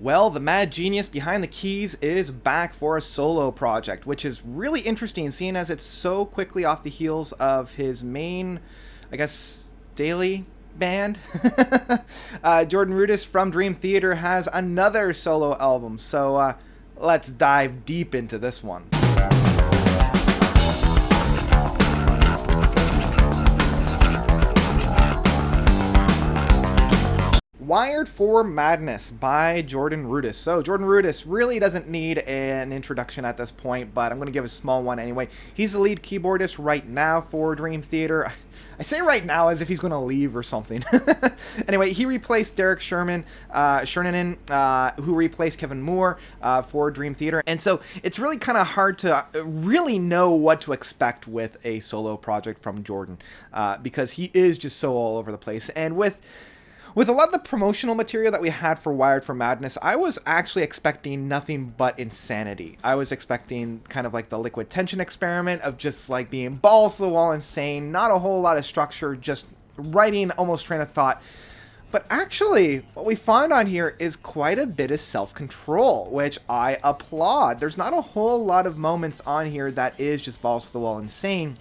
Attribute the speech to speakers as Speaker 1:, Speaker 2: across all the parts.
Speaker 1: Well, the mad genius behind the keys is back for a solo project, which is really interesting seeing as it's so quickly off the heels of his main, I guess, daily band. Jordan Rudess from Dream Theater has another solo album, so let's dive deep into this one. Wired for Madness by Jordan Rudess. So Jordan Rudess really doesn't need an introduction at this point, but I'm going to give a small one anyway. He's the lead keyboardist right now for Dream Theater. I say right now as if he's going to leave or something. Anyway, he replaced Derek Chernanen, who replaced Kevin Moore for Dream Theater. And so it's really kind of hard to really know what to expect with a solo project from Jordan because he is just so all over the place. And with a lot of the promotional material that we had for Wired for Madness, I was actually expecting nothing but insanity. I was expecting kind of like the Liquid Tension experiment of just like being balls to the wall insane, not a whole lot of structure, just writing almost train of thought. But actually, what we find on here is quite a bit of self-control, which I applaud. There's not a whole lot of moments on here that is just balls to the wall insane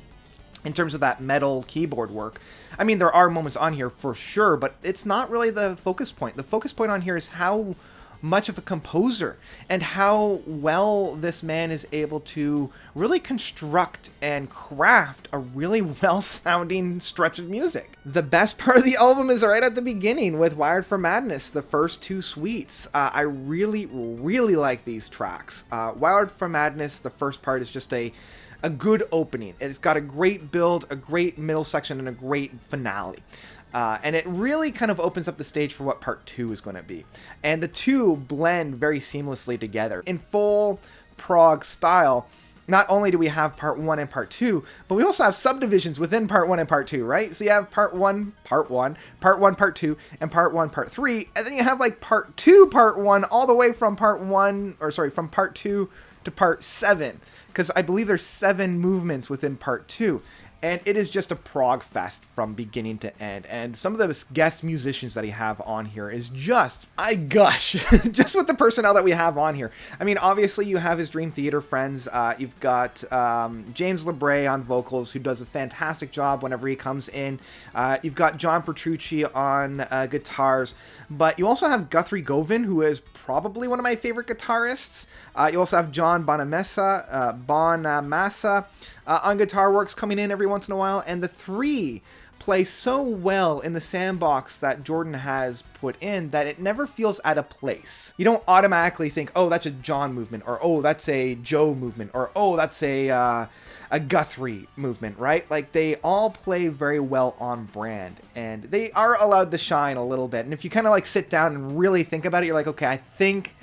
Speaker 1: in terms of that metal keyboard work. I mean, there are moments on here for sure, but it's not really the focus point. The focus point on here is how much of a composer and how well this man is able to really construct and craft a really well-sounding stretch of music. The best part of the album is right at the beginning with Wired for Madness, the first two suites. I really like these tracks. Wired for Madness, the first part is just a good opening. It's got a great build, a great middle section, and a great finale. And it really kind of opens up the stage for what part 2 is going to be. And the two blend very seamlessly together. In full prog style, not only do we have part 1 and part 2, but we also have subdivisions within part 1 and part 2, right? So you have part 1, part 1, part 1, part 2, and part 1, part 3. And then you have like part 2, part 1, all the way from from part 2 to part 7. Because I believe there's 7 movements within part 2. And it is just a prog fest from beginning to end. And some of the guest musicians that he have on here is just, I gush, just with the personnel that we have on here. I mean, obviously you have his Dream Theater friends. You've got James LeBray on vocals, who does a fantastic job whenever he comes in. You've got John Petrucci on guitars. But you also have Guthrie Govan, who is probably one of my favorite guitarists. You also have John Bonamassa on guitar works coming in every once in a while, and the three play so well in the sandbox that Jordan has put in that it never feels out of place. You don't automatically think, oh, that's a John movement, or oh, that's a Joe movement, or oh, that's a Guthrie movement, right? Like, they all play very well on brand, and they are allowed to shine a little bit. And if you kind of like sit down and really think about it, you're like, okay, I think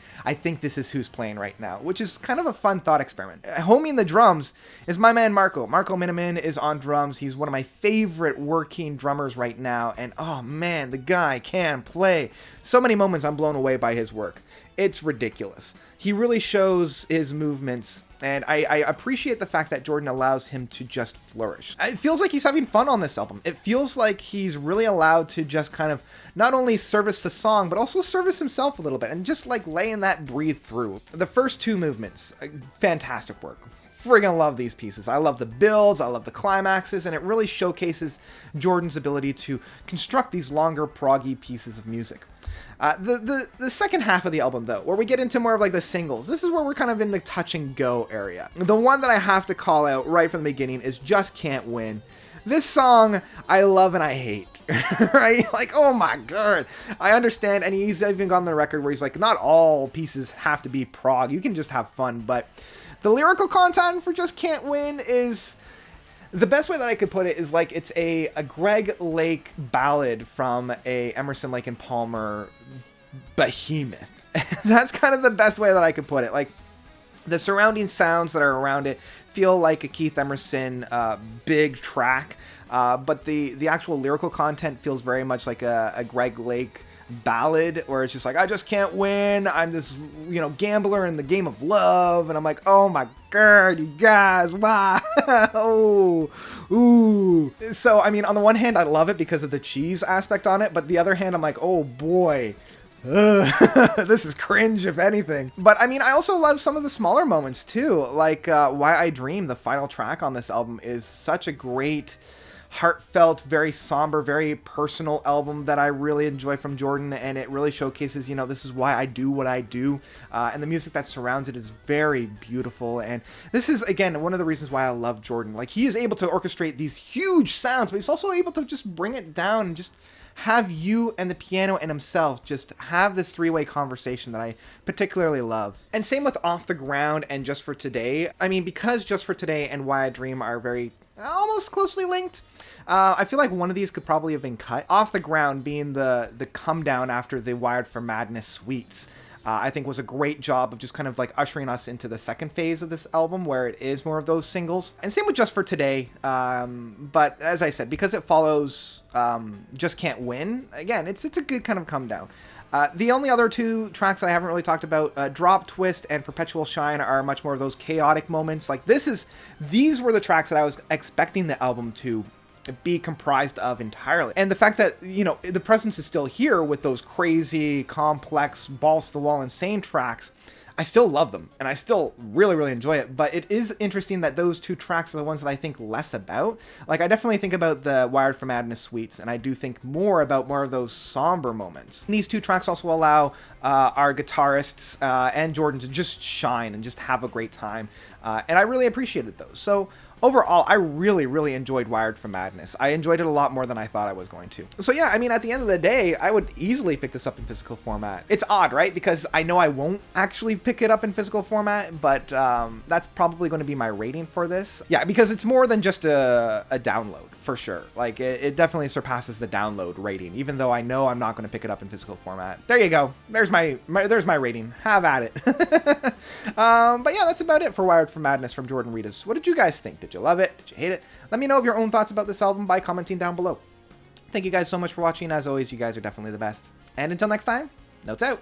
Speaker 1: this is who's playing right now, which is kind of a fun thought experiment. Homing the drums is my man Marco. Marco Miniman is on drums. He's one of my favorite working drummers right now, and oh man, the guy can play. So many moments I'm blown away by his work. It's ridiculous. He really shows his movements, and I appreciate the fact that Jordan allows him to just flourish. It feels like he's having fun on this album. It feels like he's really allowed to just kind of not only service the song, but also service himself a little bit, and just like letting that breathe through. The first two movements, fantastic work. Friggin' love these pieces. I love the builds, I love the climaxes, and it really showcases Jordan's ability to construct these longer proggy pieces of music. The second half of the album, though, where we get into more of like the singles, this is where we're kind of in the touch and go area. The one that I have to call out right from the beginning is Just Can't Win. This song I love and I hate, right? Like, oh my god. I understand, and he's even gone on the record where he's like, not all pieces have to be prog. You can just have fun, but the lyrical content for Just Can't Win is... The best way that I could put it is like it's a Greg Lake ballad from a Emerson, Lake and Palmer behemoth. That's kind of the best way that I could put it. Like, the surrounding sounds that are around it feel like a Keith Emerson big track, but the actual lyrical content feels very much like a Greg Lake ballad, where it's just like, I just can't win, I'm this, gambler in the game of love, and I'm like, oh my god, you guys, wow. Ooh. So I mean, on the one hand I love it because of the cheese aspect on it, but the other hand I'm like, oh boy, This is cringe, if anything. But I mean, I also love some of the smaller moments too. Like Why I Dream, the final track on this album, is such a great, heartfelt, very somber, very personal album that I really enjoy from Jordan, and it really showcases, you know, this is why I do what I do, and the music that surrounds it is very beautiful. And this is, again, one of the reasons why I love Jordan. Like, he is able to orchestrate these huge sounds, but he's also able to just bring it down and just have you and the piano and himself just have this three-way conversation that I particularly love. And same with Off the Ground and Just for Today. I mean, because Just for Today and Why I Dream are very almost closely linked, I feel like one of these could probably have been cut. Off the Ground being the come down after the Wired for Madness suites, I think was a great job of just kind of like ushering us into the second phase of this album, where it is more of those singles. And same with Just for Today, but as I said, because it follows Just Can't Win, again, it's a good kind of come down. The only other two tracks I haven't really talked about, Drop, Twist, and Perpetual Shine, are much more of those chaotic moments. Like, these were the tracks that I was expecting the album to be comprised of entirely. And the fact that, you know, the presence is still here with those crazy, complex, balls to the wall, insane tracks, I still love them, and I still really, really enjoy it. But it is interesting that those two tracks are the ones that I think less about. Like, I definitely think about the Wired for Madness suites, and I do think more about more of those somber moments. And these two tracks also allow our guitarists and Jordan to just shine and just have a great time, and I really appreciated those. So overall, I really, really enjoyed Wired for Madness. I enjoyed it a lot more than I thought I was going to. So yeah, I mean, at the end of the day, I would easily pick this up in physical format. It's odd, right? Because I know I won't actually pick it up in physical format, but that's probably going to be my rating for this. Yeah, because it's more than just a download, for sure. Like, it definitely surpasses the download rating, even though I know I'm not going to pick it up in physical format. There you go. There's my rating. Have at it. But yeah, that's about it for Wired for Madness from Jordan Rudess. What did you guys think? Did you love it? Did you hate it? Let me know of your own thoughts about this album by commenting down below. Thank you guys so much for watching. As always, you guys are definitely the best. And until next time, notes out.